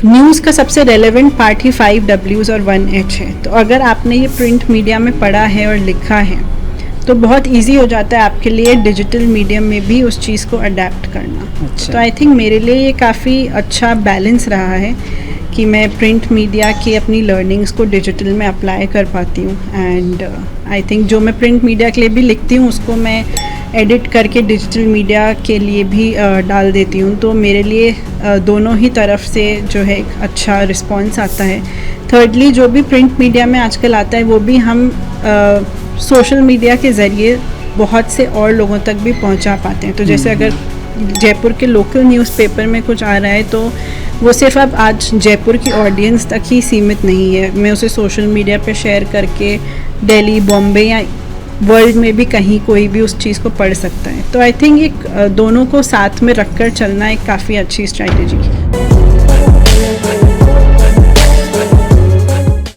News का सबसे relevant part ही 5 Ws और 1 H है। तो अगर आपने ये प्रिंट मीडिया में पढ़ा है और लिखा है तो बहुत इजी हो जाता है आपके लिए डिजिटल मीडियम में भी उस चीज़ को अडेप्ट करना। अच्छा। तो आई थिंक मेरे लिए ये काफ़ी अच्छा बैलेंस रहा है कि मैं प्रिंट मीडिया की अपनी लर्निंग्स को डिजिटल में अप्लाई कर पाती हूँ। एंड आई थिंक जो मैं प्रिंट मीडिया के लिए भी लिखती हूँ उसको मैं एडिट करके डिजिटल मीडिया के लिए भी डाल देती हूँ। तो मेरे लिए दोनों ही तरफ से जो है एक अच्छा रिस्पॉन्स आता है। थर्डली जो भी प्रिंट मीडिया में आजकल आता है वो भी हम सोशल मीडिया के ज़रिए बहुत से और लोगों तक भी पहुंचा पाते हैं। तो जैसे अगर जयपुर के लोकल न्यूज़पेपर में कुछ आ रहा है तो वो सिर्फ अब आज जयपुर की ऑडियंस तक ही सीमित नहीं है, मैं उसे सोशल मीडिया पे शेयर करके दिल्ली, बॉम्बे या वर्ल्ड में भी कहीं कोई भी उस चीज़ को पढ़ सकता है। तो आई थिंक एक दोनों को साथ में रखकर चलना एक काफ़ी अच्छी स्ट्रैटेजी है।